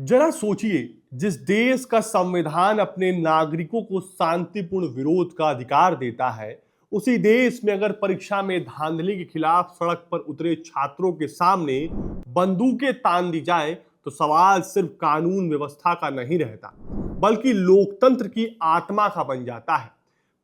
जरा सोचिए, जिस देश का संविधान अपने नागरिकों को शांतिपूर्ण विरोध का अधिकार देता है, उसी देश में अगर परीक्षा में धांधली के खिलाफ सड़क पर उतरे छात्रों के सामने बंदूकें तान दी जाए, तो सवाल सिर्फ कानून व्यवस्था का नहीं रहता, बल्कि लोकतंत्र की आत्मा का बन जाता है।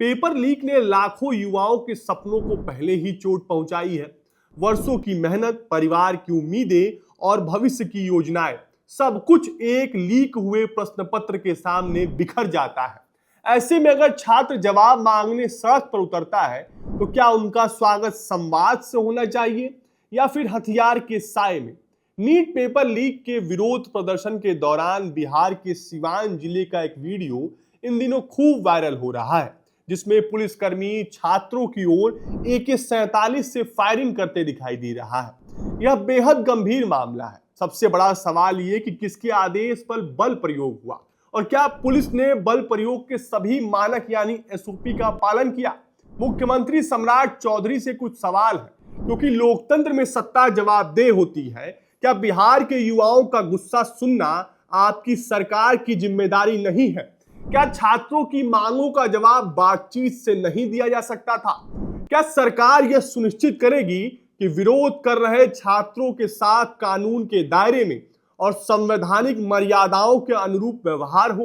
पेपर लीक ने लाखों युवाओं के सपनों को पहले ही चोट पहुंचाई है। वर्षों की मेहनत, परिवार की उम्मीदें और भविष्य की योजनाएं, सब कुछ एक लीक हुए प्रश्न पत्र के सामने बिखर जाता है। ऐसे में अगर छात्र जवाब मांगने सड़क पर उतरता है, तो क्या उनका स्वागत संवाद से होना चाहिए या फिर हथियार के साए में? नीट पेपर लीक के विरोध प्रदर्शन के दौरान बिहार के सिवान जिले का एक वीडियो इन दिनों खूब वायरल हो रहा है, जिसमें पुलिसकर्मी छात्रों की ओर AK-47 से फायरिंग करते दिखाई दे रहा है। यह बेहद गंभीर मामला है। सबसे बड़ा सवाल ये कि किसके आदेश पर बल प्रयोग हुआ और क्या पुलिस ने बल प्रयोग के सभी मानक यानी SOP का पालन किया? मुख्यमंत्री सम्राट चौधरी से कुछ सवाल है, क्योंकि लोकतंत्र में सत्ता जवाबदेह होती है। क्या बिहार के युवाओं का गुस्सा सुनना आपकी सरकार की जिम्मेदारी नहीं है? क्या छात्रों की मांगों का जवाब बातचीत से नहीं दिया जा सकता था? क्या सरकार यह सुनिश्चित करेगी कि विरोध कर रहे छात्रों के साथ कानून के दायरे में और संवैधानिक मर्यादाओं के अनुरूप व्यवहार हो?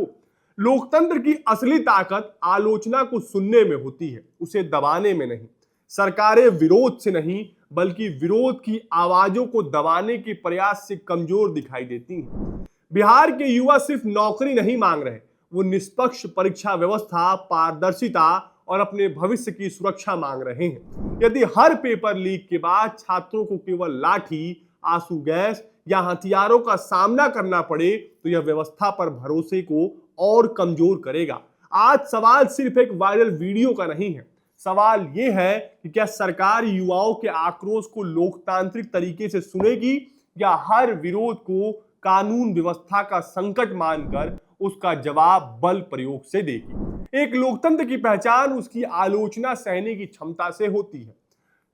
लोकतंत्र की असली ताकत आलोचना को सुनने में होती है, उसे दबाने में नहीं। सरकारें विरोध से नहीं, बल्कि विरोध की आवाजों को दबाने के प्रयास से कमजोर दिखाई देती हैं। बिहार के युवा सिर्फ नौकरी नहीं मांग रहे, वो निष्पक्ष परीक्षा व्यवस्था, पारदर्शिता और अपने भविष्य की सुरक्षा मांग रहे हैं। यदि हर पेपर लीक के बाद छात्रों को केवल लाठी, आंसू गैस या हथियारों का सामना करना पड़े, तो यह व्यवस्था पर भरोसे को और कमजोर करेगा। आज सवाल सिर्फ एक वायरल वीडियो का नहीं है। सवाल यह है कि क्या सरकार युवाओं के आक्रोश को लोकतांत्रिक तरीके से सुनेगी या हर विरोध को कानून व्यवस्था का संकट मानकर उसका जवाब बल प्रयोग से देगी। एक लोकतंत्र की पहचान उसकी आलोचना सहने की क्षमता से होती है।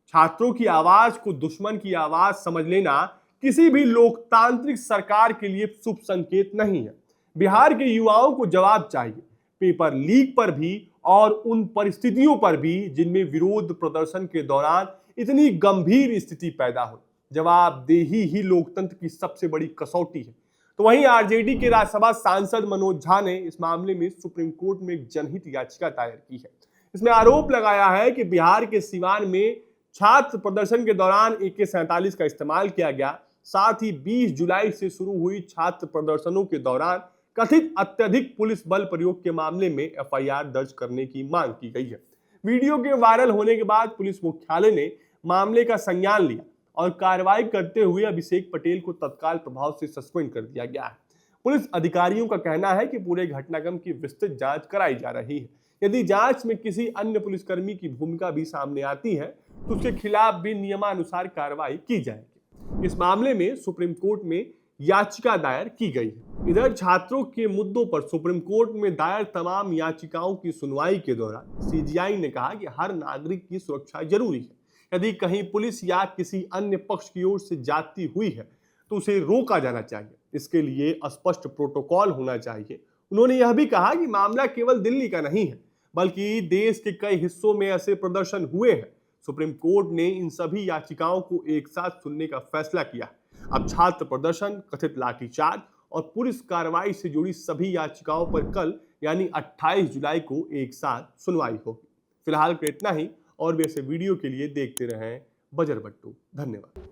छात्रों की आवाज को दुश्मन की आवाज समझ लेना किसी भी लोकतांत्रिक सरकार के लिए शुभ संकेत नहीं है। बिहार के युवाओं को जवाब चाहिए, पेपर लीक पर भी और उन परिस्थितियों पर भी जिनमें विरोध प्रदर्शन के दौरान इतनी गंभीर स्थिति पैदा हो। जवाबदेही ही लोकतंत्र की सबसे बड़ी कसौटी है। तो वहीं आरजेडी के राज्यसभा सांसद मनोज झा ने इस मामले में सुप्रीम कोर्ट में एक जनहित याचिका दायर की है। इसमें आरोप लगाया है कि बिहार के सिवान में छात्र प्रदर्शन के दौरान AK-47 का इस्तेमाल किया गया। साथ ही 20 जुलाई से शुरू हुई छात्र प्रदर्शनों के दौरान कथित अत्यधिक पुलिस बल प्रयोग के मामले में FIR दर्ज करने की मांग की गई है। वीडियो के वायरल होने के बाद पुलिस मुख्यालय ने मामले का संज्ञान लिया और कार्रवाई करते हुए अभिषेक पटेल को तत्काल प्रभाव से सस्पेंड कर दिया गया है। पुलिस अधिकारियों का कहना है कि पूरे घटनाक्रम की विस्तृत जांच कराई जा रही है। यदि जांच में किसी अन्य पुलिसकर्मी की भूमिका भी सामने आती है, तो उसके खिलाफ भी नियमानुसार कार्रवाई की जाएगी। इस मामले में सुप्रीम कोर्ट में याचिका दायर की गई है। इधर छात्रों के मुद्दों पर सुप्रीम कोर्ट में दायर तमाम याचिकाओं की सुनवाई के दौरान CGI ने कहा कि हर नागरिक की सुरक्षा जरूरी है। यदि कहीं पुलिस या किसी अन्य पक्ष की ओर से जाती हुई है, तो उसे रोका जाना चाहिए। इसके लिए स्पष्ट प्रोटोकॉल होना चाहिए। उन्होंने यह भी कहा कि मामला केवल दिल्ली का नहीं है, बल्कि देश के कई हिस्सों में ऐसे प्रदर्शन हुए हैं। सुप्रीम कोर्ट ने इन सभी याचिकाओं को एक साथ सुनने का फैसला किया। अब छात्र प्रदर्शन, कथित लाठीचार्ज और पुलिस कार्रवाई से जुड़ी सभी याचिकाओं पर कल यानी 28 जुलाई को एक साथ सुनवाई होगी। फिलहाल के इतना ही, और भी ऐसे वीडियो के लिए देखते रहें बजर बट्टू। धन्यवाद।